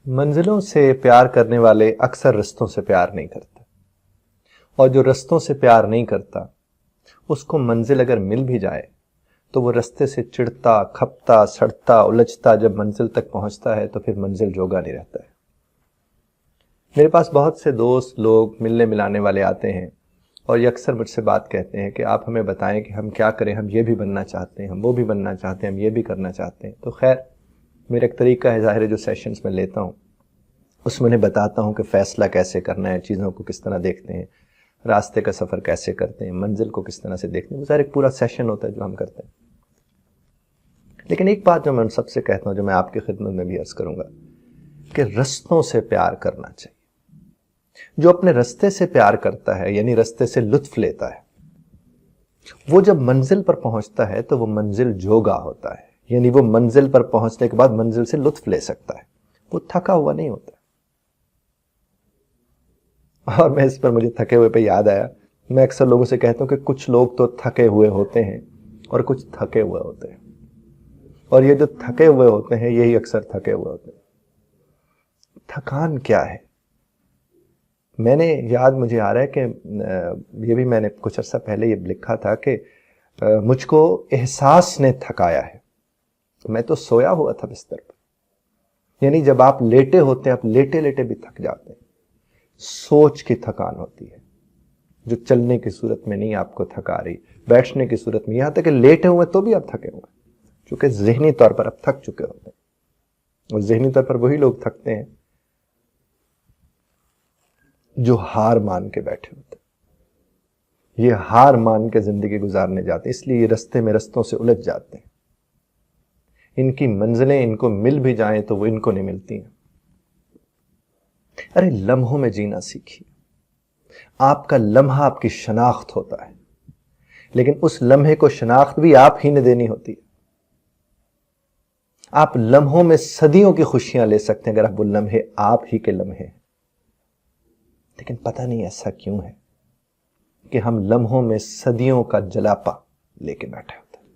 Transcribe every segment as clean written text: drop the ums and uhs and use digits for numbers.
منزلوں سے پیار کرنے والے اکثر رستوں سے پیار نہیں کرتے، اور جو رستوں سے پیار نہیں کرتا اس کو منزل اگر مل بھی جائے تو وہ رستے سے چڑھتا، کھپتا، سڑتا، الجھتا جب منزل تک پہنچتا ہے تو پھر منزل جوگا نہیں رہتا ہے۔ میرے پاس بہت سے دوست لوگ ملنے ملانے والے آتے ہیں اور یہ اکثر مجھ سے بات کہتے ہیں کہ آپ ہمیں بتائیں کہ ہم کیا کریں، ہم یہ بھی بننا چاہتے ہیں، ہم وہ بھی بننا چاہتے ہیں، ہم یہ بھی کرنا چاہتے ہیں۔ تو خیر، میرا ایک طریقہ ہے، ظاہر ہے، جو سیشنز میں لیتا ہوں اس میں انہیں بتاتا ہوں کہ فیصلہ کیسے کرنا ہے، چیزوں کو کس طرح دیکھتے ہیں، راستے کا سفر کیسے کرتے ہیں، منزل کو کس طرح سے دیکھتے ہیں۔ وہ ظاہر ایک پورا سیشن ہوتا ہے جو ہم کرتے ہیں۔ لیکن ایک بات جو میں ان سب سے کہتا ہوں، جو میں آپ کی خدمت میں بھی عرض کروں گا، کہ رستوں سے پیار کرنا چاہیے۔ جو اپنے رستے سے پیار کرتا ہے، یعنی رستے سے لطف لیتا ہے، وہ جب منزل پر پہنچتا ہے تو وہ منزل جوگا ہوتا ہے، یعنی وہ منزل پر پہنچنے کے بعد منزل سے لطف لے سکتا ہے، وہ تھکا ہوا نہیں ہوتا۔ اور میں اس پر مجھے تھکے ہوئے پہ یاد آیا، میں اکثر لوگوں سے کہتا ہوں کہ کچھ لوگ تو تھکے ہوئے ہوتے ہیں اور کچھ تھکے ہوئے ہوتے ہیں، اور یہ جو تھکے ہوئے ہوتے ہیں یہی اکثر تھکے ہوئے ہوتے ہیں۔ تھکان کیا ہے؟ میں نے مجھے آ رہا ہے کہ یہ بھی میں نے کچھ عرصہ پہلے یہ لکھا تھا کہ مجھ کو احساس نے تھکایا ہے۔ میں تو سویا ہوا تھا بستر پر، یعنی جب آپ لیٹے ہوتے ہیں، آپ لیٹے لیٹے بھی تھک جاتے ہیں۔ سوچ کی تھکان ہوتی ہے جو چلنے کی صورت میں نہیں آپ کو تھکا رہی، بیٹھنے کی صورت میں، یہاں تک کہ لیٹے ہوئے تو بھی آپ تھکے ہوئے ہیں، چونکہ ذہنی طور پر آپ تھک چکے ہوتے ہیں۔ اور ذہنی طور پر وہی لوگ تھکتے ہیں جو ہار مان کے بیٹھے ہوتے ہیں، یہ ہار مان کے زندگی گزارنے جاتے ہیں، اس لیے یہ رستے میں رستوں سے الجھ جاتے ہیں۔ ان کی منزلیں ان کو مل بھی جائیں تو وہ ان کو نہیں ملتی ہیں۔ ارے لمحوں میں جینا سیکھیے۔ آپ کا لمحہ آپ کی شناخت ہوتا ہے، لیکن اس لمحے کو شناخت بھی آپ ہی نے دینی ہوتی ہے۔ آپ لمحوں میں صدیوں کی خوشیاں لے سکتے ہیں اگر آپ وہ لمحے آپ ہی کے لمحے ہیں، لیکن پتہ نہیں ایسا کیوں ہے کہ ہم لمحوں میں صدیوں کا جلاپا لے کے بیٹھے ہوتے ہیں۔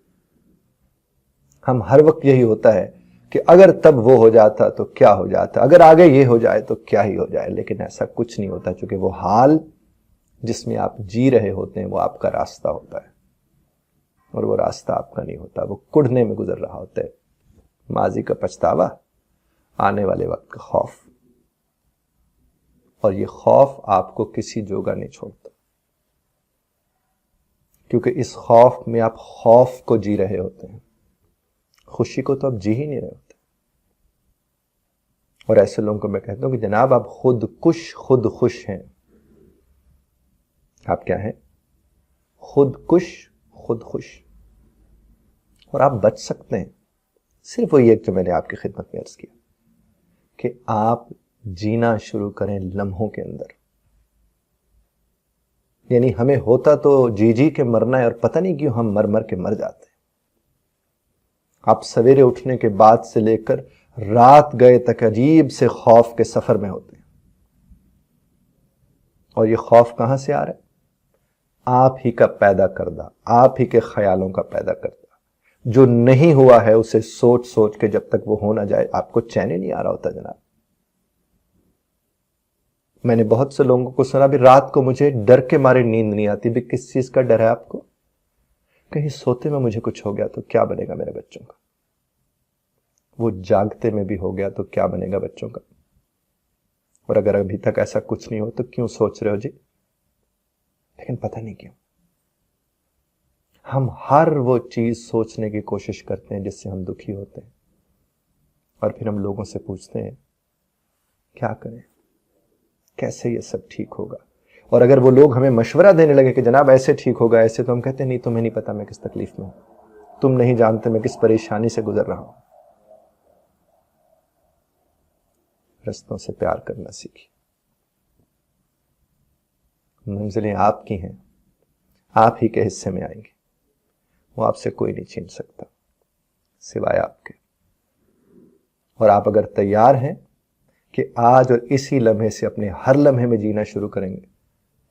ہم ہر وقت یہی ہوتا ہے کہ اگر تب وہ ہو جاتا تو کیا ہو جاتا، اگر آگے یہ ہو جائے تو کیا ہی ہو جائے، لیکن ایسا کچھ نہیں ہوتا، چونکہ وہ حال جس میں آپ جی رہے ہوتے ہیں وہ آپ کا راستہ ہوتا ہے، اور وہ راستہ آپ کا نہیں ہوتا، وہ کڑھنے میں گزر رہا ہوتا ہے۔ ماضی کا پچھتاوا، آنے والے وقت کا خوف، اور یہ خوف آپ کو کسی جوگا نہیں چھوڑتا، کیونکہ اس خوف میں آپ خوف کو جی رہے ہوتے ہیں، خوشی کو تو آپ جی ہی نہیں رہے ہوتے۔ اور ایسے لوگوں کو میں کہتا ہوں کہ جناب آپ خود خوش ہیں۔ آپ کیا ہیں؟ خود خوش، اور آپ بچ سکتے ہیں۔ صرف وہی ایک جو میں نے آپ کی خدمت میں عرض کیا کہ آپ جینا شروع کریں لمحوں کے اندر۔ یعنی ہمیں ہوتا تو جی کے مرنا ہے، اور پتہ نہیں کیوں ہم مر کے مر جاتے ہیں۔ آپ سویرے اٹھنے کے بعد سے لے کر رات گئے تک عجیب سے خوف کے سفر میں ہوتے ہیں، اور یہ خوف کہاں سے آ رہا ہے؟ آپ ہی کا پیدا کردہ، آپ ہی کے خیالوں کا پیدا کردہ۔ جو نہیں ہوا ہے اسے سوچ کے جب تک وہ ہو نہ جائے آپ کو چین ہی نہیں آ رہا ہوتا جناب۔ میں نے بہت سے لوگوں کو سنا بھی، رات کو مجھے ڈر کے مارے نیند نہیں آتی۔ بھی کس چیز کا ڈر ہے آپ کو؟ کہیں سوتے میں مجھے کچھ ہو گیا تو کیا بنے گا میرے بچوں کا؟ وہ جاگتے میں بھی ہو گیا تو کیا بنے گا بچوں کا؟ اور اگر ابھی تک ایسا کچھ نہیں ہو تو کیوں سوچ رہے ہو جی؟ لیکن پتہ نہیں کیوں ہم ہر وہ چیز سوچنے کی کوشش کرتے ہیں جس سے ہم دکھی ہوتے ہیں، اور پھر ہم لوگوں سے پوچھتے ہیں کیا کریں، کیسے یہ سب ٹھیک ہوگا؟ اور اگر وہ لوگ ہمیں مشورہ دینے لگے کہ جناب ایسے ٹھیک ہوگا ایسے، تو ہم کہتے ہیں نہیں، تمہیں نہیں پتا میں کس تکلیف میں ہوں، تم نہیں جانتے میں کس پریشانی سے گزر رہا ہوں۔ رستوں سے پیار کرنا سیکھیے۔ منزلیں آپ کی ہیں، آپ ہی کے حصے میں آئیں گی، وہ آپ سے کوئی نہیں چھین سکتا سوائے آپ کے۔ اور آپ اگر تیار ہیں کہ آج اور اسی لمحے سے اپنے ہر لمحے میں جینا شروع کریں گے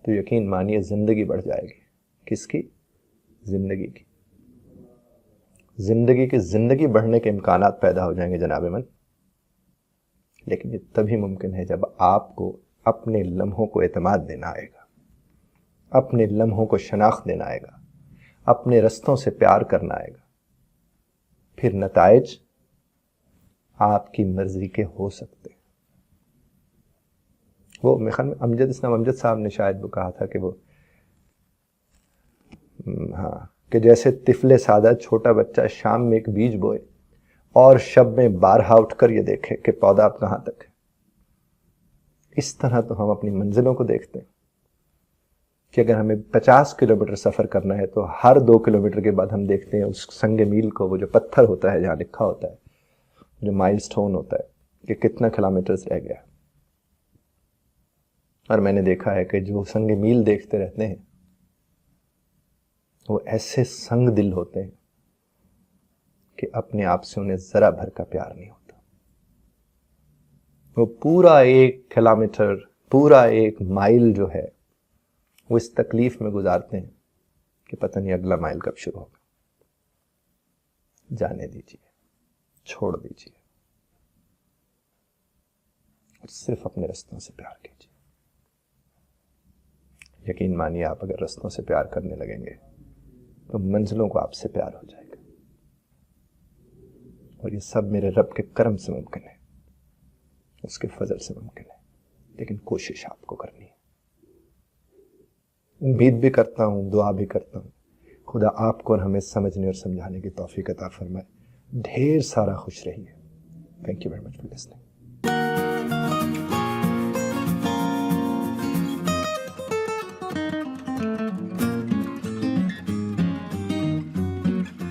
تو یقین مانیے زندگی بڑھ جائے گی۔ کس کی؟ زندگی کی۔ زندگی بڑھنے کے امکانات پیدا ہو جائیں گے جناب من۔ لیکن یہ تبھی ممکن ہے جب آپ کو اپنے لمحوں کو اعتماد دینا آئے گا، اپنے لمحوں کو شناخت دینا آئے گا، اپنے رستوں سے پیار کرنا آئے گا، پھر نتائج آپ کی مرضی کے ہو سکتے ہیں۔ وہ میرے خیال میں امجد اسلام امجد صاحب نے شاید وہ کہا تھا کہ وہ کہ جیسے طفل سادہ چھوٹا بچہ شام میں ایک بیج بوئے اور شب میں بارہا اٹھ کر یہ دیکھے کہ پودا اب کہاں تک ہے، اس طرح تو ہم اپنی منزلوں کو دیکھتے ہیں کہ اگر ہمیں 50 کلومیٹر سفر کرنا ہے تو ہر 2 کلومیٹر کے بعد ہم دیکھتے ہیں اس سنگ میل کو، وہ جو پتھر ہوتا ہے جہاں لکھا ہوتا ہے، جو مائل سٹون ہوتا ہے کہ کتنا کلومیٹرز رہ گیا۔ اور میں نے دیکھا ہے کہ جو سنگ میل دیکھتے رہتے ہیں وہ ایسے سنگ دل ہوتے ہیں کہ اپنے آپ سے انہیں ذرا بھر کا پیار نہیں ہوتا۔ وہ پورا 1 کلومیٹر، پورا 1 مائل جو ہے وہ اس تکلیف میں گزارتے ہیں کہ پتہ نہیں اگلا مائل کب شروع ہوگا۔ جانے دیجیے، چھوڑ دیجیے اور صرف اپنے رستوں سے پیار کیجیے۔ یقین مانیے آپ اگر رستوں سے پیار کرنے لگیں گے تو منزلوں کو آپ سے پیار ہو جائے گا، اور یہ سب میرے رب کے کرم سے ممکن ہے، اس کے فضل سے ممکن ہے، لیکن کوشش آپ کو کرنی ہے۔ امید بھی کرتا ہوں، دعا بھی کرتا ہوں خدا آپ کو اور ہمیں سمجھنے اور سمجھانے کی توفیق عطا فرمائے۔ ڈھیر سارا خوش رہیے۔ Thank you very much for listening.